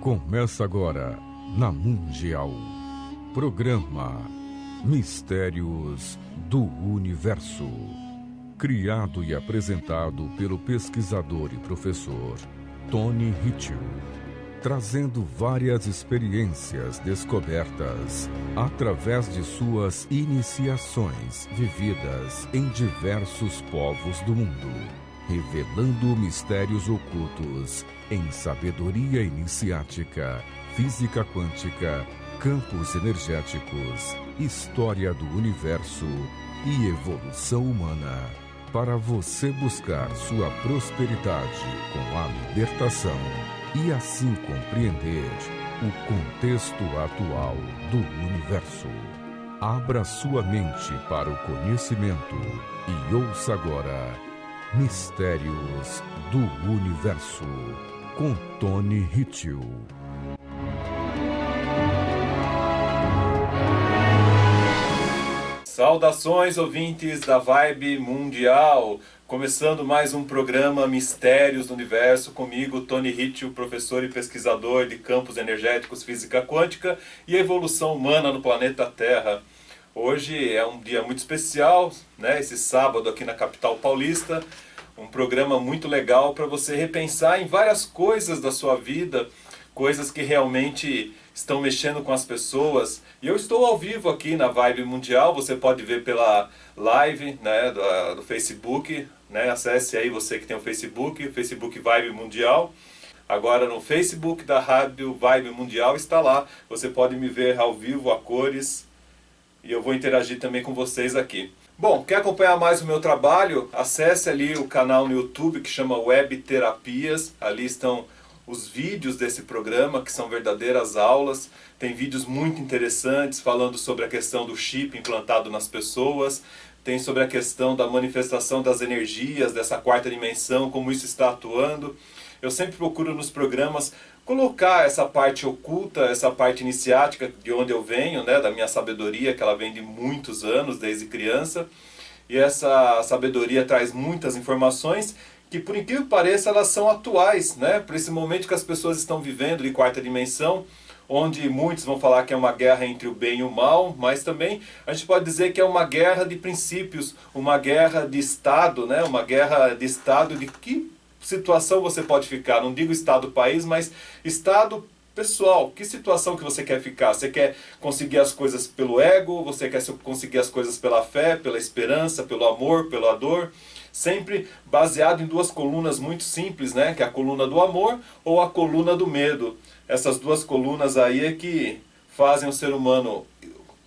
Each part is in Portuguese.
Começa agora, na Mundial, programa Mistérios do Universo. Criado e apresentado pelo pesquisador e professor Tony Hitchell, trazendo várias experiências descobertas através de suas iniciações vividas em diversos povos do mundo, revelando mistérios ocultos em sabedoria iniciática, física quântica, campos energéticos, história do universo e evolução humana, para você buscar sua prosperidade com a libertação e assim compreender o contexto atual do universo. Abra sua mente para o conhecimento e ouça agora Mistérios do Universo, com Tony Hitchell. Saudações, ouvintes da Vibe Mundial! Começando mais um programa Mistérios do Universo, comigo, Tony Hitchell, professor e pesquisador de campos energéticos, física quântica e evolução humana no planeta Terra. Hoje é um dia muito especial, né? Esse sábado aqui na capital paulista, um programa muito legal para você repensar em várias coisas da sua vida, coisas que realmente estão mexendo com as pessoas. E eu estou ao vivo aqui na Vibe Mundial, você pode ver pela live, né, do Facebook, né? Acesse aí, você que tem o Facebook Vibe Mundial. Agora no Facebook da Rádio Vibe Mundial está lá, você pode me ver ao vivo, a cores, e eu vou interagir também com vocês aqui. Bom, quer acompanhar mais o meu trabalho? Acesse ali o canal no YouTube que chama Web Terapias, ali estão os vídeos desse programa, que são verdadeiras aulas. Tem vídeos muito interessantes falando sobre a questão do chip implantado nas pessoas, tem sobre a questão da manifestação das energias dessa quarta dimensão, como isso está atuando. Eu sempre procuro nos programas colocar essa parte oculta, essa parte iniciática de onde eu venho, né, da minha sabedoria, que ela vem de muitos anos, desde criança. E essa sabedoria traz muitas informações que, por incrível que pareça, elas são atuais, né, para esse momento que as pessoas estão vivendo de quarta dimensão, onde muitos vão falar que é uma guerra entre o bem e o mal, mas também a gente pode dizer que é uma guerra de princípios, uma guerra de Estado, né, uma guerra de Estado, de que situação você pode ficar, não digo Estado-país, mas Estado pessoal, que situação que você quer ficar? Você quer conseguir as coisas pelo ego, você quer conseguir as coisas pela fé, pela esperança, pelo amor, pela dor? Sempre baseado em duas colunas muito simples, né? Que é a coluna do amor ou a coluna do medo. Essas duas colunas aí é que fazem o ser humano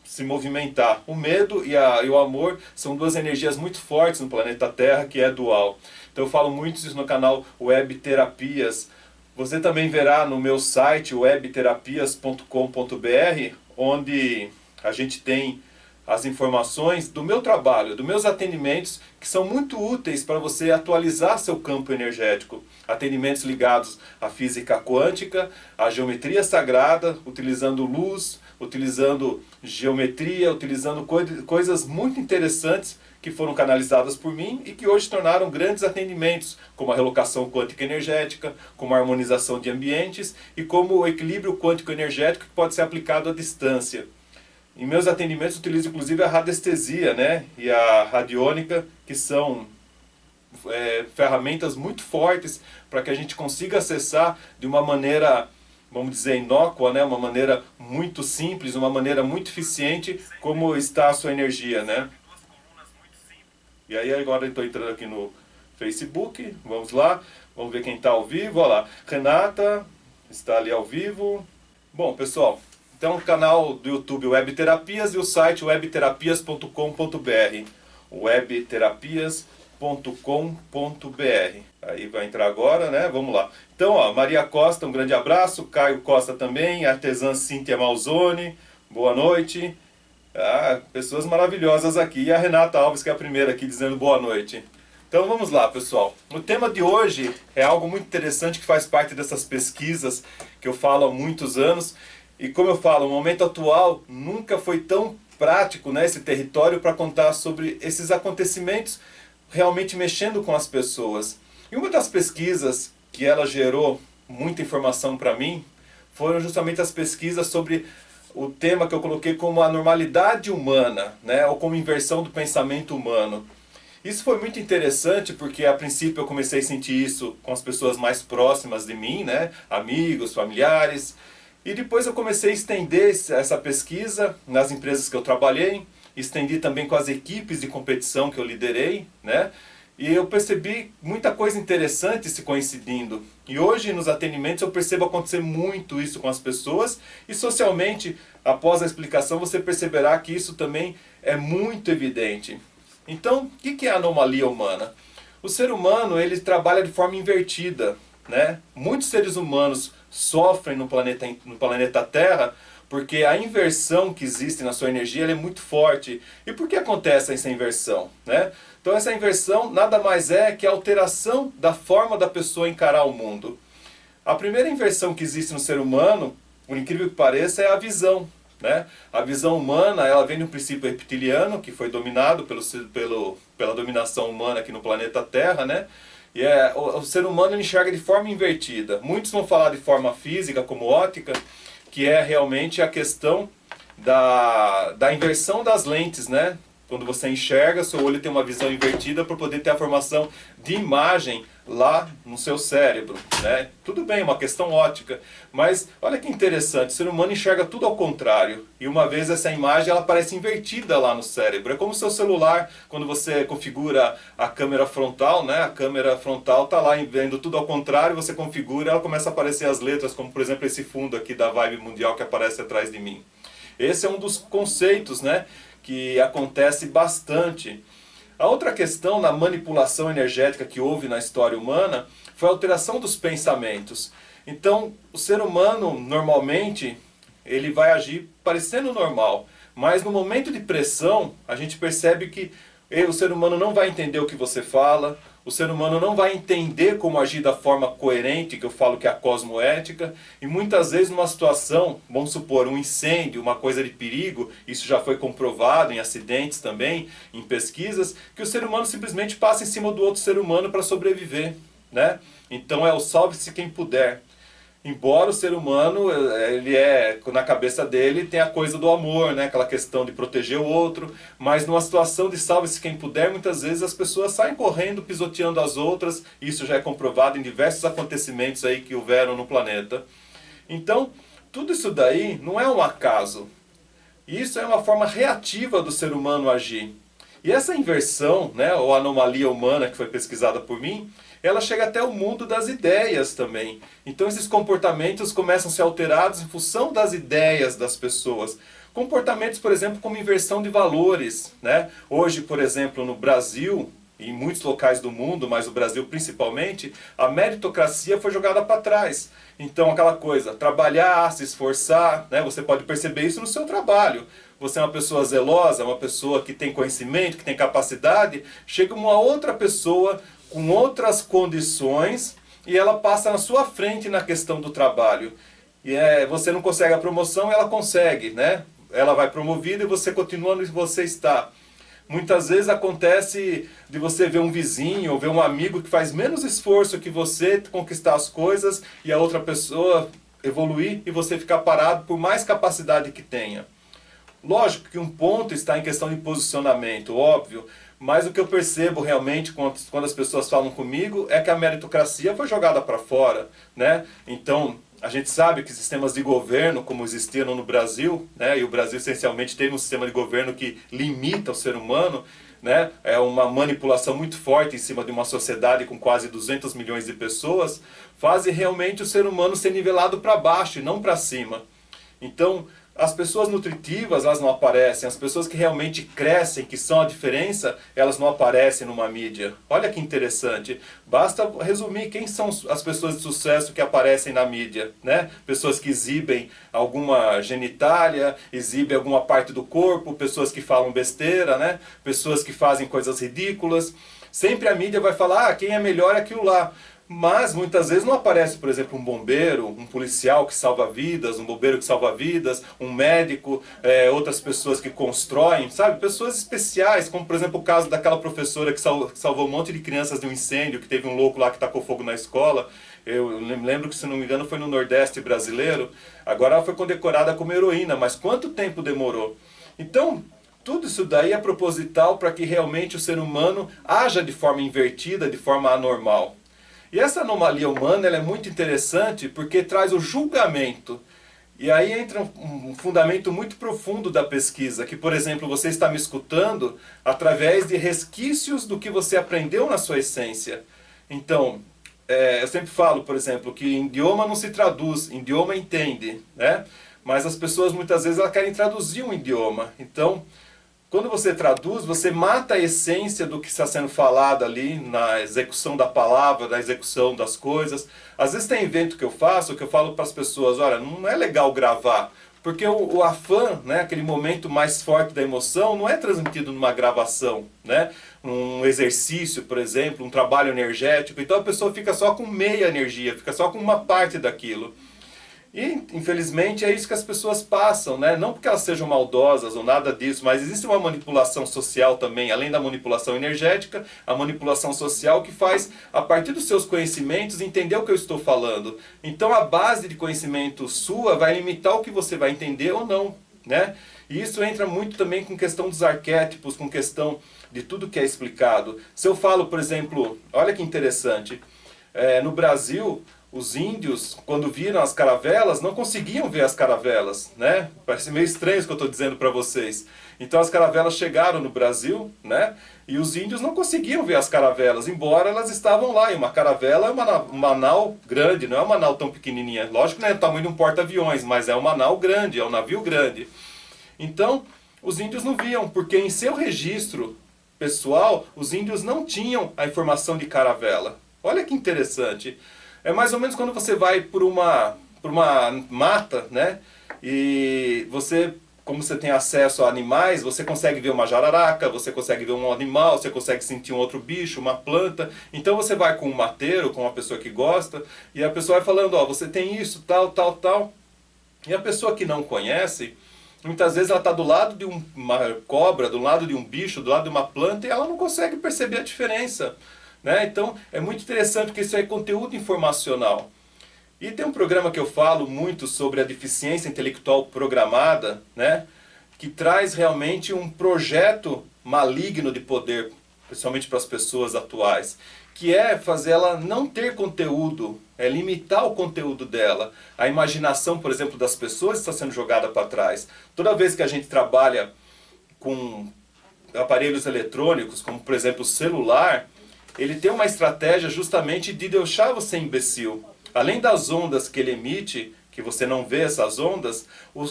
se movimentar. O medo e o amor são duas energias muito fortes no planeta Terra, que é dual. Então eu falo muito isso no canal Web Terapias. Você também verá no meu site webterapias.com.br, onde a gente tem as informações do meu trabalho, dos meus atendimentos, que são muito úteis para você atualizar seu campo energético. Atendimentos ligados à física quântica, à geometria sagrada, utilizando luz, utilizando geometria, utilizando coisas muito interessantes que foram canalizadas por mim e que hoje tornaram grandes atendimentos, como a relocação quântica energética, como a harmonização de ambientes e como o equilíbrio quântico energético que pode ser aplicado à distância. Em meus atendimentos utilizo inclusive a radiestesia, né, e a radiônica, que são ferramentas muito fortes para que a gente consiga acessar de uma maneira, vamos dizer, inócua, né, uma maneira muito simples, uma maneira muito eficiente, como está a sua energia, né. E aí agora eu estou entrando aqui no Facebook, vamos lá, vamos ver quem está ao vivo, olha lá, Renata está ali ao vivo. Bom, pessoal, então o canal do YouTube Web Terapias e o site webterapias.com.br, webterapias.com.br. Aí vai entrar agora, né? Vamos lá. Então, ó, Maria Costa, um grande abraço, Caio Costa também, artesã Cíntia Malzone, boa noite. Ah, pessoas maravilhosas aqui. E a Renata Alves, que é a primeira aqui, dizendo boa noite. Então vamos lá, pessoal. O tema de hoje é algo muito interessante que faz parte dessas pesquisas que eu falo há muitos anos. E como eu falo, o momento atual nunca foi tão prático, né, esse território, para contar sobre esses acontecimentos realmente mexendo com as pessoas. E uma das pesquisas que ela gerou muita informação para mim foram justamente as pesquisas sobre o tema que eu coloquei como a normalidade humana, né? Ou como inversão do pensamento humano. Isso foi muito interessante porque a princípio eu comecei a sentir isso com as pessoas mais próximas de mim, né? Amigos, familiares. E depois eu comecei a estender essa pesquisa nas empresas que eu trabalhei, estendi também com as equipes de competição que eu liderei, né? E eu percebi muita coisa interessante se coincidindo. E hoje nos atendimentos eu percebo acontecer muito isso com as pessoas e socialmente, após a explicação, você perceberá que isso também é muito evidente. Então, o que é a anomalia humana? O ser humano, ele trabalha de forma invertida, né? Muitos seres humanos sofrem no planeta Terra porque a inversão que existe na sua energia ela é muito forte. E por que acontece essa inversão, né? Então essa inversão nada mais é que a alteração da forma da pessoa encarar o mundo. A primeira inversão que existe no ser humano, por incrível que pareça, é a visão, né? A visão humana ela vem do princípio reptiliano, que foi dominado pela dominação humana aqui no planeta Terra, né? E o ser humano ele enxerga de forma invertida. Muitos vão falar de forma física, como ótica, que é realmente a questão da inversão das lentes, né? Quando você enxerga, seu olho tem uma visão invertida para poder ter a formação de imagem lá no seu cérebro, né? Tudo bem, uma questão ótica, mas olha que interessante, o ser humano enxerga tudo ao contrário. E uma vez essa imagem ela aparece invertida lá no cérebro. É como o seu celular, quando você configura a câmera frontal, né? A câmera frontal está lá vendo tudo ao contrário, você configura, ela começa a aparecer as letras, como por exemplo esse fundo aqui da Vibe Mundial que aparece atrás de mim. Esse é um dos conceitos, né, que acontece bastante. A outra questão na manipulação energética que houve na história humana foi a alteração dos pensamentos. Então, o ser humano, normalmente, ele vai agir parecendo normal, mas no momento de pressão, a gente percebe que o ser humano não vai entender o que você fala, o ser humano não vai entender como agir da forma coerente, que eu falo que é a cosmoética, e muitas vezes numa situação, vamos supor, um incêndio, uma coisa de perigo, isso já foi comprovado em acidentes também, em pesquisas, que o ser humano simplesmente passa em cima do outro ser humano para sobreviver, né? Então é o salve-se quem puder. Embora o ser humano, ele na cabeça dele tem a coisa do amor, né? Aquela questão de proteger o outro, mas numa situação de salve-se quem puder, muitas vezes as pessoas saem correndo, pisoteando as outras, isso já é comprovado em diversos acontecimentos aí que houveram no planeta. Então, tudo isso daí não é um acaso, isso é uma forma reativa do ser humano agir. E essa inversão, né, ou anomalia humana que foi pesquisada por mim, ela chega até o mundo das ideias também. Então esses comportamentos começam a ser alterados em função das ideias das pessoas. Comportamentos, por exemplo, como inversão de valores, né? Hoje, por exemplo, no Brasil, e em muitos locais do mundo, mas o Brasil principalmente, a meritocracia foi jogada para trás. Então aquela coisa, trabalhar, se esforçar, né? Você pode perceber isso no seu trabalho. Você é uma pessoa zelosa, uma pessoa que tem conhecimento, que tem capacidade, chega uma outra pessoa com outras condições e ela passa na sua frente na questão do trabalho. E você não consegue a promoção, ela consegue, né? Ela vai promovida e você continua onde você está. Muitas vezes acontece de você ver um vizinho ou ver um amigo que faz menos esforço que você conquistar as coisas e a outra pessoa evoluir e você ficar parado por mais capacidade que tenha. Lógico que um ponto está em questão de posicionamento, óbvio, mas o que eu percebo realmente quando as pessoas falam comigo é que a meritocracia foi jogada para fora, né? Então, a gente sabe que sistemas de governo, como existiam no Brasil, né? E o Brasil essencialmente teve um sistema de governo que limita o ser humano, né? É uma manipulação muito forte em cima de uma sociedade com quase 200 milhões de pessoas, fazem realmente o ser humano ser nivelado para baixo e não para cima. Então, as pessoas nutritivas, elas não aparecem. As pessoas que realmente crescem, que são a diferença, elas não aparecem numa mídia. Olha que interessante. Basta resumir quem são as pessoas de sucesso que aparecem na mídia, né? Pessoas que exibem alguma genitália, exibem alguma parte do corpo, pessoas que falam besteira, né? Pessoas que fazem coisas ridículas. Sempre a mídia vai falar, quem é melhor é aquilo lá. Mas muitas vezes não aparece, por exemplo, um bombeiro, um policial que salva vidas, um bombeiro que salva vidas, um médico, outras pessoas que constroem, sabe? Pessoas especiais, como por exemplo o caso daquela professora que salvou um monte de crianças de um incêndio, que teve um louco lá que tacou fogo na escola. Eu lembro que, se não me engano, foi no Nordeste brasileiro. Agora ela foi condecorada como heroína, mas quanto tempo demorou? Então, tudo isso daí é proposital para que realmente o ser humano haja de forma invertida, de forma anormal. E essa anomalia humana ela é muito interessante porque traz o julgamento. E aí entra um fundamento muito profundo da pesquisa, que, por exemplo, você está me escutando através de resquícios do que você aprendeu na sua essência. Então, eu sempre falo, por exemplo, que idioma não se traduz, idioma entende, né? Mas as pessoas muitas vezes elas querem traduzir um idioma. Então, quando você traduz, você mata a essência do que está sendo falado ali na execução da palavra, na execução das coisas. Às vezes tem evento que eu faço, que eu falo para as pessoas, olha, não é legal gravar, porque o afã, né, aquele momento mais forte da emoção, não é transmitido numa gravação, né? Um exercício, por exemplo, um trabalho energético. Então a pessoa fica só com meia energia, fica só com uma parte daquilo. E, infelizmente, é isso que as pessoas passam, né? Não porque elas sejam maldosas ou nada disso, mas existe uma manipulação social também, além da manipulação energética, a manipulação social que faz, a partir dos seus conhecimentos, entender o que eu estou falando. Então, a base de conhecimento sua vai limitar o que você vai entender ou não, né? E isso entra muito também com questão dos arquétipos, com questão de tudo que é explicado. Se eu falo, por exemplo, olha que interessante, no Brasil, os índios, quando viram as caravelas, não conseguiam ver as caravelas, né? Parece meio estranho isso que eu estou dizendo para vocês. Então as caravelas chegaram no Brasil, né? E os índios não conseguiam ver as caravelas, embora elas estavam lá. E uma caravela é uma nau grande, não é uma nau tão pequenininha. Lógico que não é o tamanho de um porta-aviões, mas é uma nau grande, é um navio grande. Então, os índios não viam, porque em seu registro pessoal, os índios não tinham a informação de caravela. Olha que interessante. É mais ou menos quando você vai por uma mata, né? E você, como você tem acesso a animais, você consegue ver uma jararaca, você consegue ver um animal, você consegue sentir um outro bicho, uma planta. Então você vai com um mateiro, com uma pessoa que gosta, e a pessoa vai falando, ó, você tem isso, tal, tal, tal. E a pessoa que não conhece, muitas vezes ela está do lado de uma cobra, do lado de um bicho, do lado de uma planta, e ela não consegue perceber a diferença. Né? Então é muito interessante porque isso é conteúdo informacional. E tem um programa que eu falo muito sobre a deficiência intelectual programada, né? Que traz realmente um projeto maligno de poder, principalmente para as pessoas atuais, que é fazer ela não ter conteúdo, é limitar o conteúdo dela. A imaginação, por exemplo, das pessoas está sendo jogada para trás. Toda vez que a gente trabalha com aparelhos eletrônicos, como por exemplo o celular, ele tem uma estratégia justamente de deixar você imbecil. Além das ondas que ele emite, que você não vê essas ondas,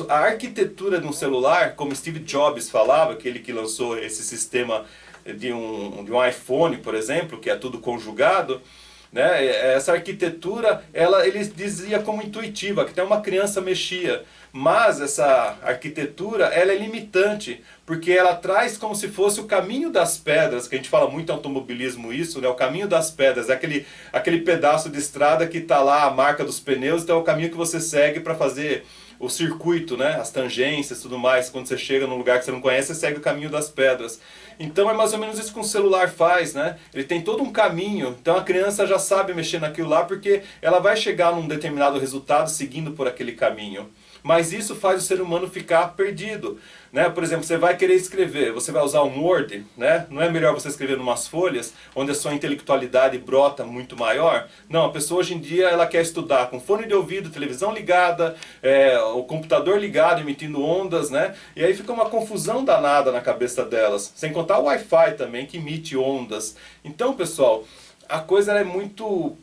a arquitetura de um celular, como Steve Jobs falava, aquele que lançou esse sistema de um iPhone, por exemplo, que é tudo conjugado, né? Essa arquitetura, ele dizia como intuitiva, que até uma criança mexia. Mas essa arquitetura, ela é limitante, porque ela traz como se fosse o caminho das pedras, que a gente fala muito em automobilismo isso, né? O caminho das pedras, é aquele pedaço de estrada que está lá, a marca dos pneus, então é o caminho que você segue para fazer o circuito, né? As tangências e tudo mais. Quando você chega num lugar que você não conhece, você segue o caminho das pedras. Então é mais ou menos isso que um celular faz, né? Ele tem todo um caminho, então a criança já sabe mexer naquilo lá, porque ela vai chegar num determinado resultado seguindo por aquele caminho. Mas isso faz o ser humano ficar perdido, né? Por exemplo, você vai querer escrever, você vai usar um Word, né? Não é melhor você escrever em umas folhas, onde a sua intelectualidade brota muito maior? Não, a pessoa hoje em dia ela quer estudar com fone de ouvido, televisão ligada, o computador ligado, emitindo ondas, né? E aí fica uma confusão danada na cabeça delas, sem contar o Wi-Fi também, que emite ondas. Então, pessoal, a coisa é muito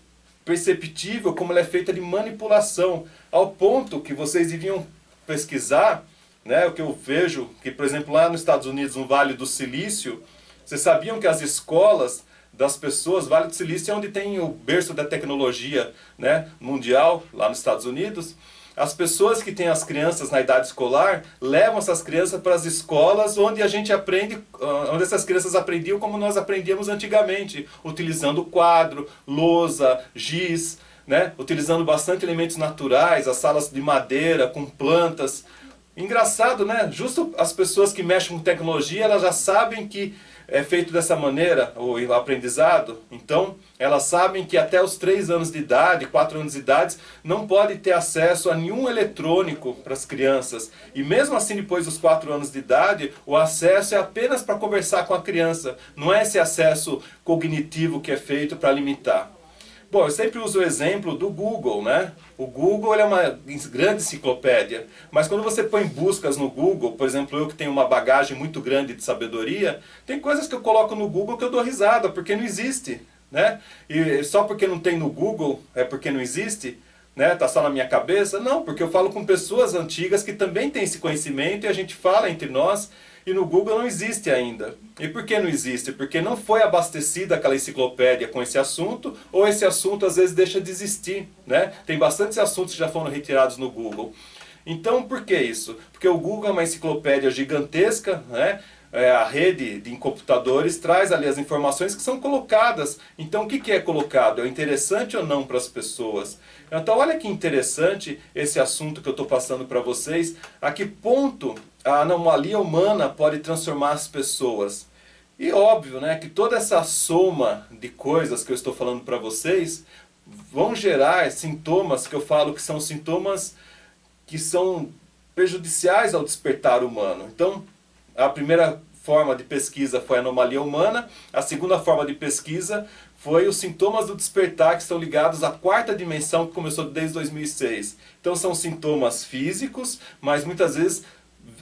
perceptível como ela é feita de manipulação, ao ponto que vocês deviam pesquisar, né, o que eu vejo, que por exemplo lá nos Estados Unidos, no Vale do Silício, vocês sabiam que as escolas das pessoas, Vale do Silício é onde tem o berço da tecnologia, né, mundial, lá nos Estados Unidos. As pessoas que têm as crianças na idade escolar levam essas crianças para as escolas onde a gente aprende, onde essas crianças aprendiam como nós aprendíamos antigamente, utilizando quadro, lousa, giz, né? Utilizando bastante elementos naturais, as salas de madeira com plantas. Engraçado, né? Justo as pessoas que mexem com tecnologia, elas já sabem que é feito dessa maneira, o aprendizado, então elas sabem que até os 3 anos de idade, 4 anos de idade, não pode ter acesso a nenhum eletrônico para as crianças. E mesmo assim, depois dos 4 anos de idade, o acesso é apenas para conversar com a criança. Não é esse acesso cognitivo que é feito para limitar. Bom, eu sempre uso o exemplo do Google, né? O Google ele é uma grande enciclopédia, mas quando você põe buscas no Google, por exemplo, eu que tenho uma bagagem muito grande de sabedoria, tem coisas que eu coloco no Google que eu dou risada, porque não existe, né? E só porque não tem no Google é porque não existe, né? Tá só na minha cabeça? Não, porque eu falo com pessoas antigas que também têm esse conhecimento e a gente fala entre nós. E no Google não existe ainda. E por que não existe? Porque não foi abastecida aquela enciclopédia com esse assunto, ou esse assunto às vezes deixa de existir, né? Tem bastantes assuntos que já foram retirados no Google. Então por que isso? Porque o Google é uma enciclopédia gigantesca, né? A rede de computadores traz ali as informações que são colocadas. Então o que é colocado? É interessante ou não para as pessoas? Então olha que interessante esse assunto que eu estou passando para vocês. A que ponto a anomalia humana pode transformar as pessoas? E óbvio, né, que toda essa soma de coisas que eu estou falando para vocês vão gerar sintomas que eu falo que são sintomas que são prejudiciais ao despertar humano. Então, a primeira forma de pesquisa foi a anomalia humana, a segunda forma de pesquisa foi os sintomas do despertar que estão ligados à 4ª dimensão que começou desde 2006. Então são sintomas físicos, mas muitas vezes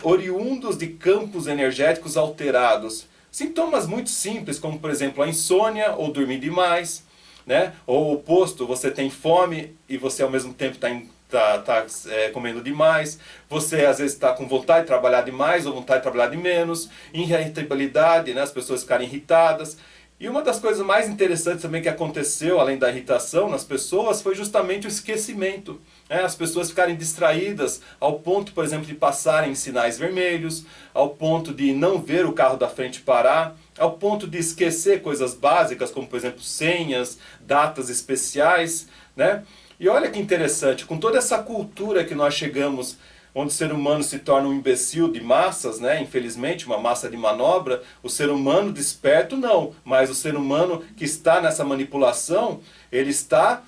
oriundos de campos energéticos alterados. Sintomas muito simples, como por exemplo a insônia ou dormir demais, né? Ou o oposto, você tem fome e você ao mesmo tempo está comendo demais, você às vezes está com vontade de trabalhar demais ou vontade de trabalhar de menos, irritabilidade, né? As pessoas ficarem irritadas. E uma das coisas mais interessantes também que aconteceu, além da irritação nas pessoas, foi justamente o esquecimento. As pessoas ficarem distraídas ao ponto, por exemplo, de passarem em sinais vermelhos, ao ponto de não ver o carro da frente parar, ao ponto de esquecer coisas básicas, como por exemplo senhas, datas especiais, né? E olha que interessante, com toda essa cultura que nós chegamos, onde o ser humano se torna um imbecil de massas, né? Infelizmente, uma massa de manobra, o ser humano desperto não, mas o ser humano que está nessa manipulação, ele está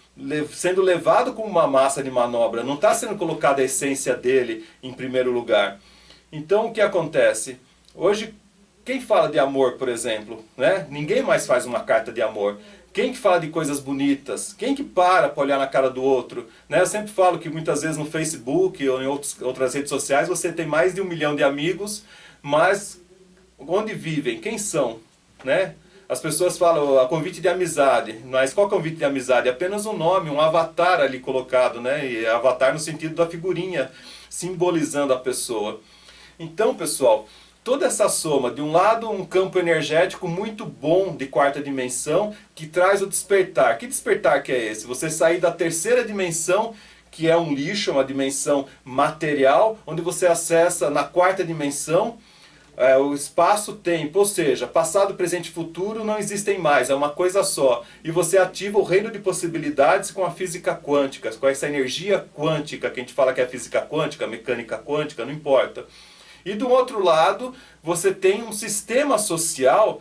sendo levado como uma massa de manobra, não está sendo colocada a essência dele em primeiro lugar. Então o que acontece? Hoje, quem fala de amor, por exemplo, né? Ninguém mais faz uma carta de amor. Quem que fala de coisas bonitas? Quem que para olhar na cara do outro? Né? Eu sempre falo que muitas vezes no Facebook ou em outras redes sociais você tem mais de 1 milhão de amigos, mas onde vivem? Quem são? Né? As pessoas falam a convite de amizade, mas qual convite de amizade? É apenas um nome, um avatar ali colocado, né? E avatar no sentido da figurinha, simbolizando a pessoa. Então, pessoal, toda essa soma, de um lado um campo energético muito bom de 4ª dimensão, que traz o despertar. Que despertar que é esse? Você sair da 3ª dimensão, que é um lixo, uma dimensão material, onde você acessa na 4ª dimensão, o espaço-tempo, ou seja, passado, presente e futuro não existem mais, é uma coisa só. E você ativa o reino de possibilidades com a física quântica, com essa energia quântica, que a gente fala que é física quântica, mecânica quântica, não importa. E do outro lado, você tem um sistema social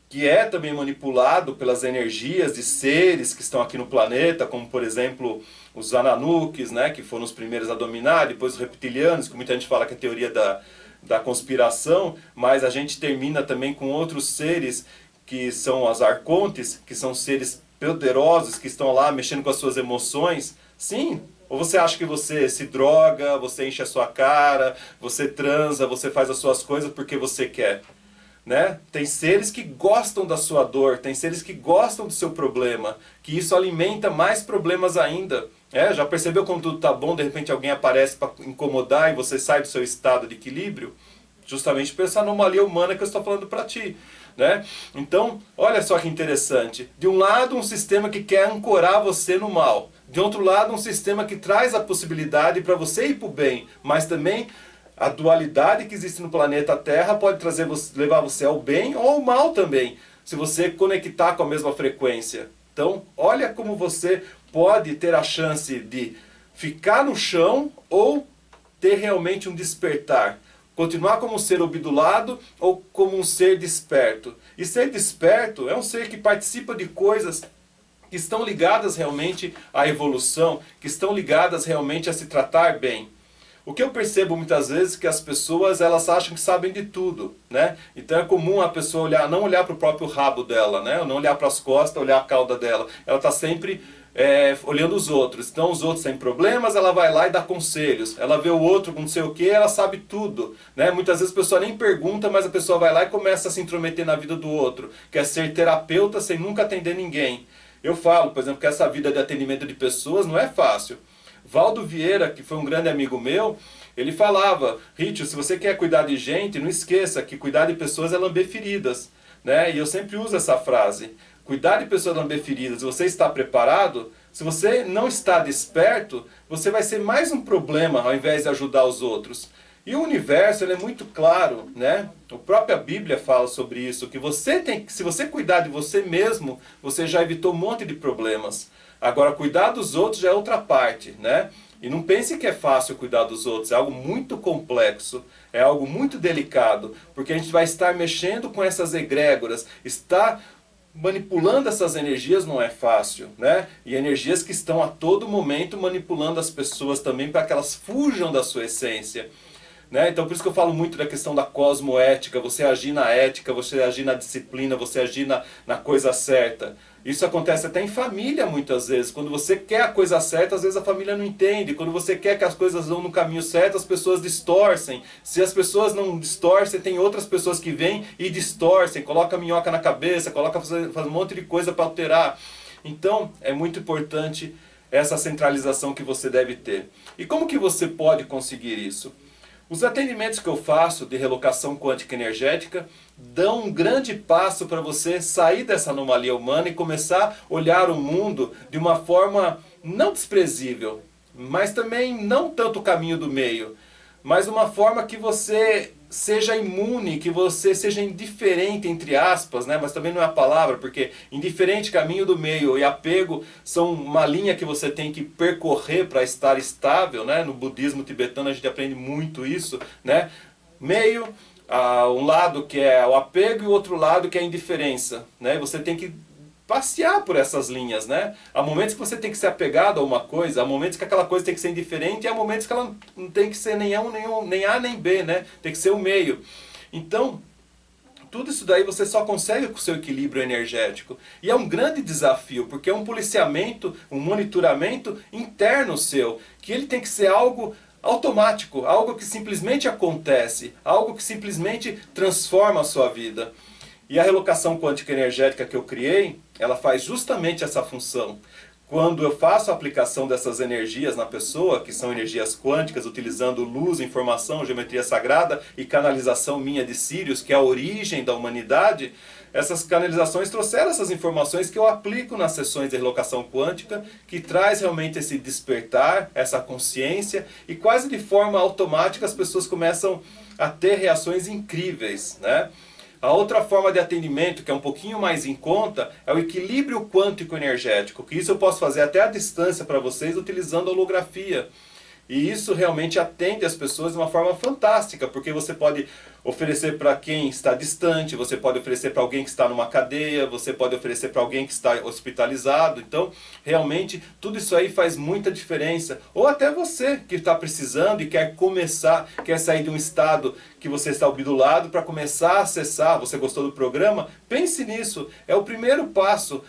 que é também manipulado pelas energias de seres que estão aqui no planeta, como por exemplo os Ananukis, né, que foram os primeiros a dominar, depois os reptilianos, que muita gente fala que é a teoria da conspiração, mas a gente termina também com outros seres que são as arcontes, que são seres poderosos que estão lá mexendo com as suas emoções. Sim, ou você acha que você se droga, você enche a sua cara, você transa, você faz as suas coisas porque você quer, né? Tem seres que gostam da sua dor, tem seres que gostam do seu problema, que isso alimenta mais problemas ainda. Já percebeu quando tudo tá bom, de repente alguém aparece para incomodar e você sai do seu estado de equilíbrio? Justamente por essa anomalia humana que eu estou falando para ti, né? Então, olha só que interessante. De um lado, um sistema que quer ancorar você no mal. De outro lado, um sistema que traz a possibilidade para você ir para o bem, mas também a dualidade que existe no planeta Terra pode levar você ao bem ou ao mal também, se você conectar com a mesma frequência. Então, olha como você pode ter a chance de ficar no chão ou ter realmente um despertar. Continuar como um ser obdulado ou como um ser desperto? E ser desperto é um ser que participa de coisas que estão ligadas realmente à evolução, que estão ligadas realmente a se tratar bem. O que eu percebo muitas vezes é que as pessoas elas acham que sabem de tudo, né? Então é comum a pessoa não olhar para o próprio rabo dela, né? Não olhar para as costas, olhar a cauda dela. Ela está sempre olhando os outros. Então os outros têm problemas, ela vai lá e dá conselhos. Ela vê o outro com não sei o que, ela sabe tudo, né? Muitas vezes a pessoa nem pergunta, mas a pessoa vai lá e começa a se intrometer na vida do outro. Quer ser terapeuta sem nunca atender ninguém. Eu falo, por exemplo, que essa vida de atendimento de pessoas não é fácil. Valdo Vieira, que foi um grande amigo meu, ele falava: Ritchio, se você quer cuidar de gente, não esqueça que cuidar de pessoas é lamber feridas, né? E eu sempre uso essa frase. Cuidar de pessoas lamber feridas, você está preparado? Se você não está desperto, você vai ser mais um problema ao invés de ajudar os outros. E o universo ele é muito claro, né? A própria Bíblia fala sobre isso, que se você cuidar de você mesmo, você já evitou um monte de problemas. Agora, cuidar dos outros já é outra parte, né? E não pense que é fácil cuidar dos outros, é algo muito complexo, é algo muito delicado, porque a gente vai estar mexendo com essas egrégoras, estar manipulando essas energias não é fácil, né? E energias que estão a todo momento manipulando as pessoas também para que elas fujam da sua essência. Né? Então por isso que eu falo muito da questão da cosmoética, você agir na ética, você agir na disciplina, você agir na coisa certa. Isso acontece até em família muitas vezes. Quando você quer a coisa certa, às vezes a família não entende. Quando você quer que as coisas vão no caminho certo, as pessoas distorcem. Se as pessoas não distorcem, tem outras pessoas que vêm e distorcem. Coloca minhoca na cabeça, faz um monte de coisa para alterar. Então é muito importante essa centralização que você deve ter. E como que você pode conseguir isso? Os atendimentos que eu faço de relocação quântica energética dão um grande passo para você sair dessa anomalia humana e começar a olhar o mundo de uma forma não desprezível, mas também não tanto o caminho do meio, mas uma forma que você seja imune, que você seja indiferente, entre aspas, né? Mas também não é a palavra, porque indiferente, caminho do meio e apego são uma linha que você tem que percorrer para estar estável, né? No budismo tibetano a gente aprende muito isso, né? Meio, um lado que é o apego e o outro lado que é a indiferença, né? Você tem que passear por essas linhas, né? Há momentos que você tem que ser apegado a uma coisa, há momentos que aquela coisa tem que ser indiferente e há momentos que ela não tem que ser nem A nem B, né? Tem que ser o meio. Então, tudo isso daí você só consegue com o seu equilíbrio energético. E é um grande desafio, porque é um policiamento, um monitoramento interno seu, que ele tem que ser algo automático, algo que simplesmente acontece, algo que simplesmente transforma a sua vida. E a relocação quântica energética que eu criei, ela faz justamente essa função. Quando eu faço a aplicação dessas energias na pessoa, que são energias quânticas, utilizando luz, informação, geometria sagrada e canalização minha de Sirius, que é a origem da humanidade, essas canalizações trouxeram essas informações que eu aplico nas sessões de relocação quântica, que traz realmente esse despertar, essa consciência, e quase de forma automática as pessoas começam a ter reações incríveis, né? A outra forma de atendimento, que é um pouquinho mais em conta, é o equilíbrio quântico energético, que isso eu posso fazer até à distância para vocês utilizando a holografia. E isso realmente atende as pessoas de uma forma fantástica, porque você pode oferecer para quem está distante, você pode oferecer para alguém que está numa cadeia, você pode oferecer para alguém que está hospitalizado. Então, realmente, tudo isso aí faz muita diferença. Ou até você que está precisando e quer começar, quer sair de um estado que você está obdulado para começar a acessar, você gostou do programa? Pense nisso, é o primeiro passo,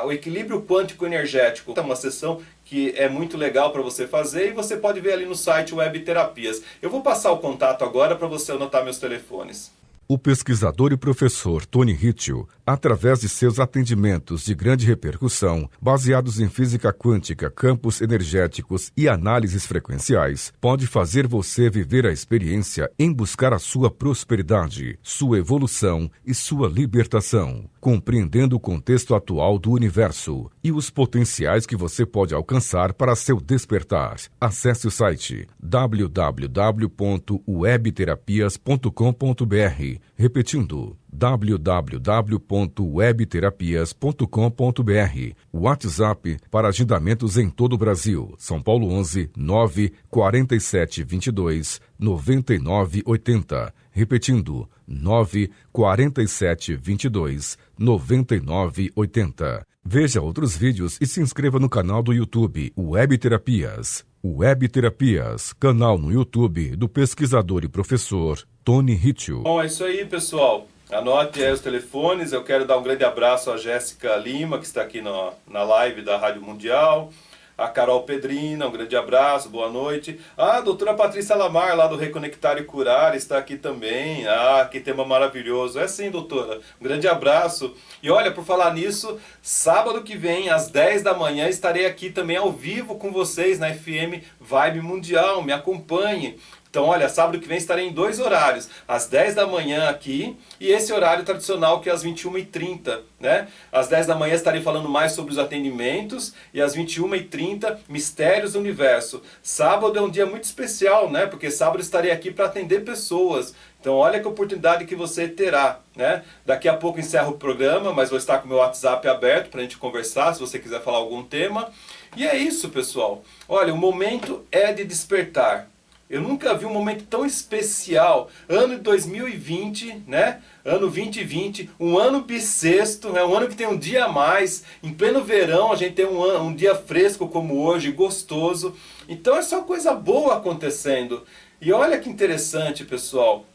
o equilíbrio quântico energético. É uma sessão que é muito legal para você fazer e você pode ver ali no site Web Terapias. Eu vou passar o contato agora para você anotar meus telefones. O pesquisador e professor Tony Ritchio, através de seus atendimentos de grande repercussão, baseados em física quântica, campos energéticos e análises frequenciais, pode fazer você viver a experiência em buscar a sua prosperidade, sua evolução e sua libertação, compreendendo o contexto atual do universo e os potenciais que você pode alcançar para seu despertar. Acesse o site www.webterapias.com.br Repetindo, www.webterapias.com.br. WhatsApp para agendamentos em todo o Brasil. São Paulo 11 9 47 22 99 80. Repetindo, 9 47 22 99 80. Veja outros vídeos e se inscreva no canal do YouTube Web Terapias. Web Terapias, canal no YouTube do pesquisador e professor Tony Hitchell. Bom, é isso aí, pessoal. Anote aí os telefones. Eu quero dar um grande abraço à Jéssica Lima, que está aqui na live da Rádio Mundial. A Carol Pedrina, um grande abraço, boa noite. A doutora Patrícia Lamar, lá do Reconectar e Curar, está aqui também. Que tema maravilhoso. É sim, doutora. Um grande abraço. E olha, por falar nisso, sábado que vem, às 10 da manhã, estarei aqui também ao vivo com vocês na FM Vibe Mundial. Me acompanhe. Então, olha, sábado que vem estarei em 2 horários, às 10 da manhã aqui e esse horário tradicional que é às 21h30, né? Às 10 da manhã estarei falando mais sobre os atendimentos e às 21h30, Mistérios do Universo. Sábado é um dia muito especial, né? Porque sábado estarei aqui para atender pessoas. Então, olha que oportunidade que você terá, né? Daqui a pouco encerro o programa, mas vou estar com o meu WhatsApp aberto para a gente conversar, se você quiser falar algum tema. E é isso, pessoal. Olha, o momento é de despertar. Eu nunca vi um momento tão especial. Ano de 2020, né? Ano 2020, um ano bissexto, né? Um ano que tem um dia a mais. Em pleno verão, a gente tem um dia fresco como hoje, gostoso. Então é só coisa boa acontecendo. E olha que interessante, pessoal.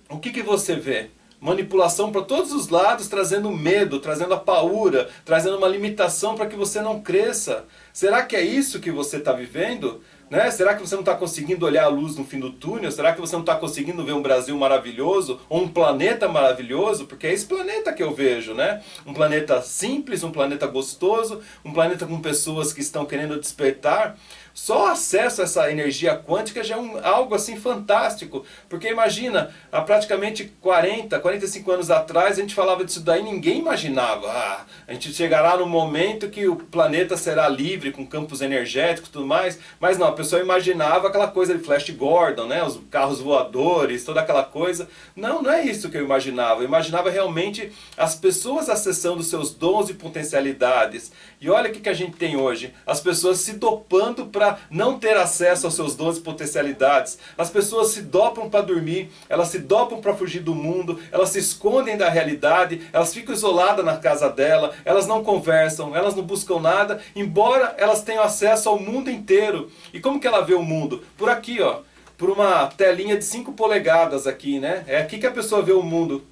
O que você vê? Manipulação para todos os lados, trazendo medo, trazendo a paura, trazendo uma limitação para que você não cresça. Será que é isso que você está vivendo? Né? Será que você não está conseguindo olhar a luz no fim do túnel? Será que você não está conseguindo ver um Brasil maravilhoso? Ou um planeta maravilhoso? Porque é esse planeta que eu vejo, né? Um planeta simples, um planeta gostoso, um planeta com pessoas que estão querendo despertar. Só acesso a essa energia quântica já é algo assim fantástico. Porque imagina, há praticamente 45 anos atrás a gente falava disso daí, ninguém imaginava. A gente chegará no momento que o planeta será livre, com campos energéticos e tudo mais. Mas não, a pessoa imaginava aquela coisa de Flash Gordon, né? Os carros voadores, toda aquela coisa. Não, não é isso que eu imaginava. Eu imaginava realmente as pessoas acessando seus dons e potencialidades. E olha o que a gente tem hoje. As pessoas se dopando para não ter acesso aos seus dons e potencialidades. As pessoas se dopam para dormir, elas se dopam para fugir do mundo, elas se escondem da realidade, elas ficam isoladas na casa dela, elas não conversam, elas não buscam nada, embora elas tenham acesso ao mundo inteiro. E como que ela vê o mundo? Por aqui, ó, por uma telinha de 5 polegadas aqui, né? É aqui que a pessoa vê o mundo.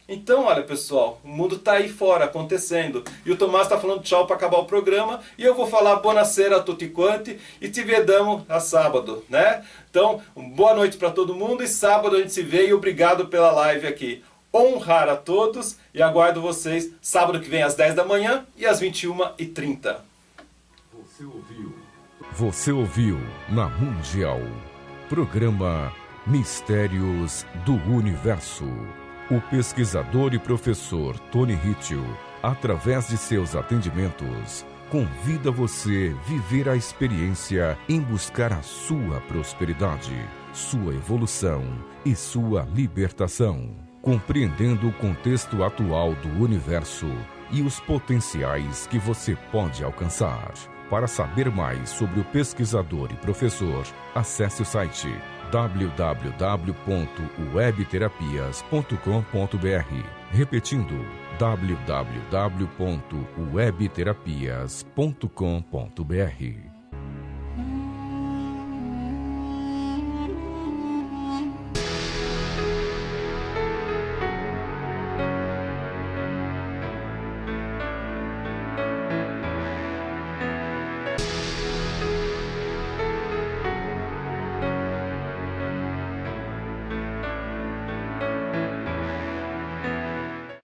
Então, olha pessoal, o mundo está aí fora, acontecendo. E o Tomás está falando tchau para acabar o programa. E eu vou falar buonasera a tutti quanti e te vedamos a sábado, né? Então, boa noite para todo mundo e sábado a gente se vê e obrigado pela live aqui. Honrar a todos e aguardo vocês sábado que vem às 10 da manhã e às 21h30. Você ouviu na Mundial, programa Mistérios do Universo. O pesquisador e professor Tony Hitchell, através de seus atendimentos, convida você a viver a experiência em buscar a sua prosperidade, sua evolução e sua libertação, compreendendo o contexto atual do universo e os potenciais que você pode alcançar. Para saber mais sobre o pesquisador e professor, acesse o site www.webterapias.com.br. Repetindo, www.webterapias.com.br.